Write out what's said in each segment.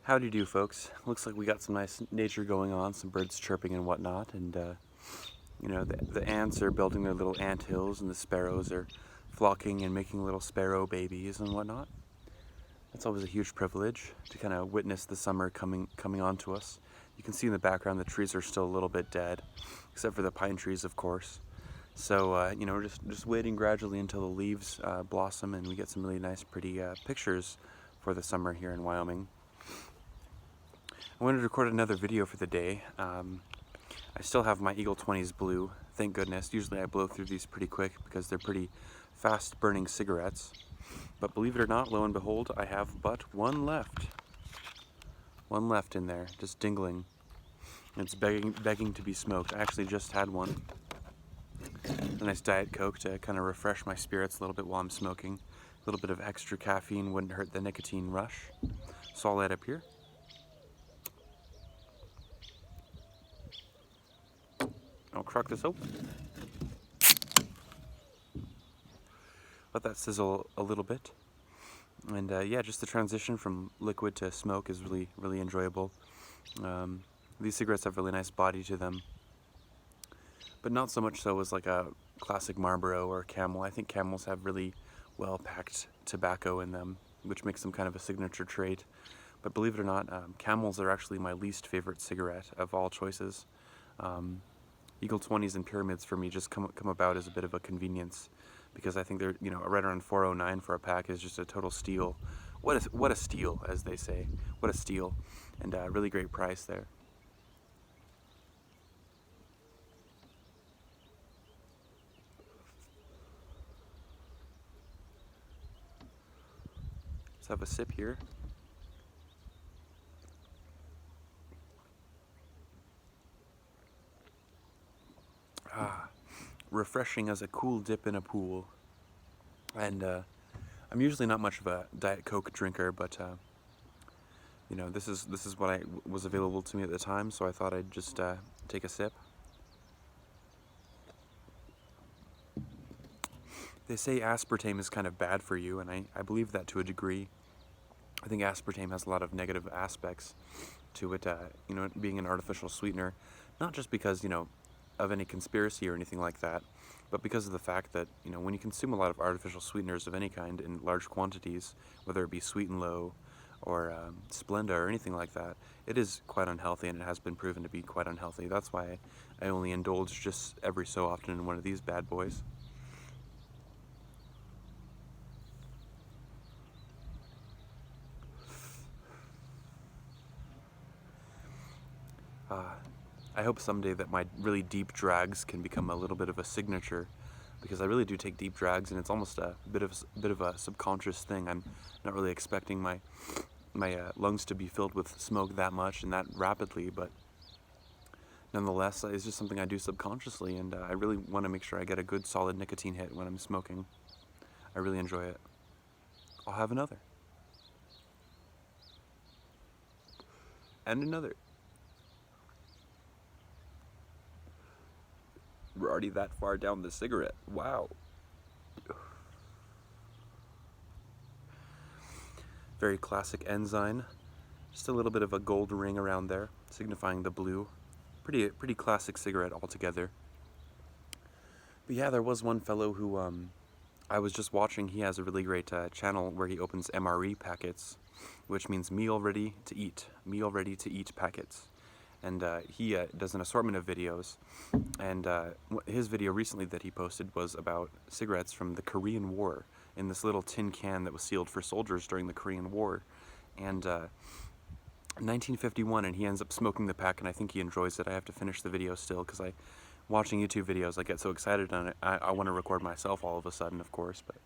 Howdy do, folks. Looks like we got some nice nature going on, some birds chirping and whatnot, and you know, the ants are building their little ant hills, and the sparrows are flocking and making little sparrow babies and whatnot. That's always a huge privilege to kind of witness the summer coming on to us. You can see in the background the trees are still a little bit dead, except for the pine trees, of course. So you know, we're just waiting gradually until the leaves blossom and we get some really nice, pretty pictures for the summer here in Wyoming. I wanted to record another video for the day. I still have my Eagle 20s blue, thank goodness. Usually I blow through these pretty quick because they're pretty fast burning cigarettes. But believe it or not, lo and behold, I have but one left. One left in there, just dingling. It's begging to be smoked. I actually just had one. A nice Diet Coke to kind of refresh my spirits a little bit while I'm smoking. A little bit of extra caffeine wouldn't hurt the nicotine rush. So I'll light up here. I'll crack this open. Let that sizzle a little bit. And yeah, just the transition from liquid to smoke is really enjoyable. These cigarettes have a really nice body to them, but not so much so as like a classic Marlboro or Camel. I think Camels have really well-packed tobacco in them, which makes them kind of a signature trait. But believe it or not, Camels are actually my least favorite cigarette of all choices. Eagle 20s and Pyramids for me just come about as a bit of a convenience, because I think they're, you know, right around $4.09 for a pack is just a total steal. What a steal, as they say. What a steal, and a really great price there. Let's have a sip here. Refreshing as a cool dip in a pool. And I'm usually not much of a Diet Coke drinker, but you know, this is what was available to me at the time, so I thought I'd just take a sip. They say aspartame is kind of bad for you, and I believe that to a degree. I think aspartame has a lot of negative aspects to it, you know, being an artificial sweetener, not just because, you know, of any conspiracy or anything like that, but because of the fact that, you know, when you consume a lot of artificial sweeteners of any kind in large quantities, whether it be Sweet and Low or Splenda or anything like that, it is quite unhealthy, and it has been proven to be quite unhealthy. That's why I only indulge just every so often in one of these bad boys. I hope someday that my really deep drags can become a little bit of a signature, because I really do take deep drags, and it's almost a bit of a subconscious thing. I'm not really expecting my lungs to be filled with smoke that much and that rapidly, but nonetheless, it's just something I do subconsciously, and I really want to make sure I get a good solid nicotine hit when I'm smoking. I really enjoy it. I'll have another. And another. We're already that far down the cigarette. Wow. Very classic enzyme. Just a little bit of a gold ring around there, signifying the blue. Pretty classic cigarette altogether. But yeah, there was one fellow who I was just watching. He has a really great channel where he opens MRE packets, which means meal ready to eat. Meal ready to eat packets. And he does an assortment of videos, and his video recently that he posted was about cigarettes from the Korean War in this little tin can that was sealed for soldiers during the Korean War, and 1951, and he ends up smoking the pack, and I think he enjoys it. I have to finish the video still, because watching YouTube videos, I get so excited on it, I want to record myself all of a sudden, of course, but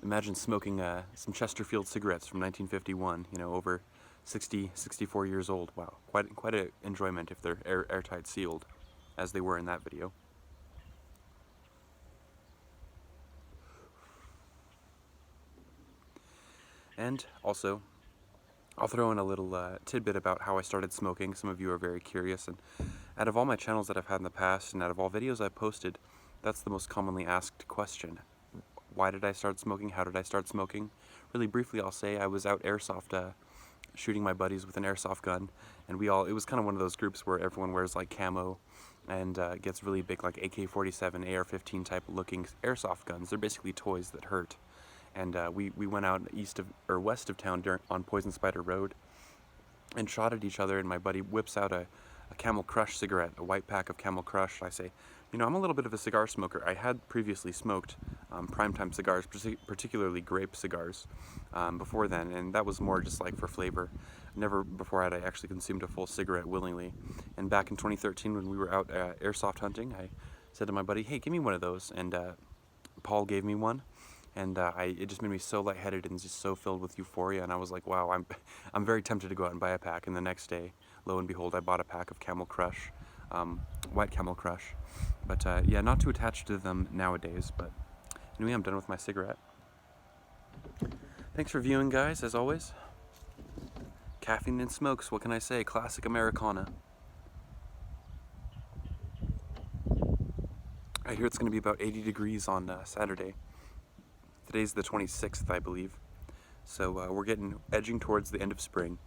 imagine smoking some Chesterfield cigarettes from 1951, you know, over 64 years old. Wow, quite an enjoyment if they're airtight sealed, as they were in that video. And also, I'll throw in a little tidbit about how I started smoking. Some of you are very curious, and out of all my channels that I've had in the past, and out of all videos I've posted, that's the most commonly asked question. Why did I start smoking? How did I start smoking? Really briefly, I'll say I was out airsoft shooting my buddies with an airsoft gun, and it was kind of one of those groups where everyone wears like camo and gets really big, like AK-47, AR-15 type looking airsoft guns. They're basically toys that hurt. And we went out west of town on Poison Spider Road and shot at each other, and my buddy whips out a Camel Crush cigarette, a white pack of Camel Crush. I say, you know, I'm a little bit of a cigar smoker. I had previously smoked primetime cigars, particularly grape cigars, before then, and that was more just like for flavor. Never before had I actually consumed a full cigarette willingly. And back in 2013, when we were out airsoft hunting, I said to my buddy, hey, give me one of those, and Paul gave me one. And it just made me so lightheaded and just so filled with euphoria, and I was like, wow, I'm very tempted to go out and buy a pack. And the next day, lo and behold, I bought a pack of Camel Crush, white Camel Crush. But yeah, not too attached to them nowadays, but anyway, I'm done with my cigarette. Thanks for viewing, guys, as always. Caffeine and smokes, what can I say? Classic Americana. I hear it's going to be about 80 degrees on Saturday. Today's the 26th, I believe. So we're edging towards the end of spring.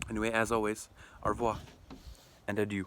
Anyway, as always, au revoir and adieu.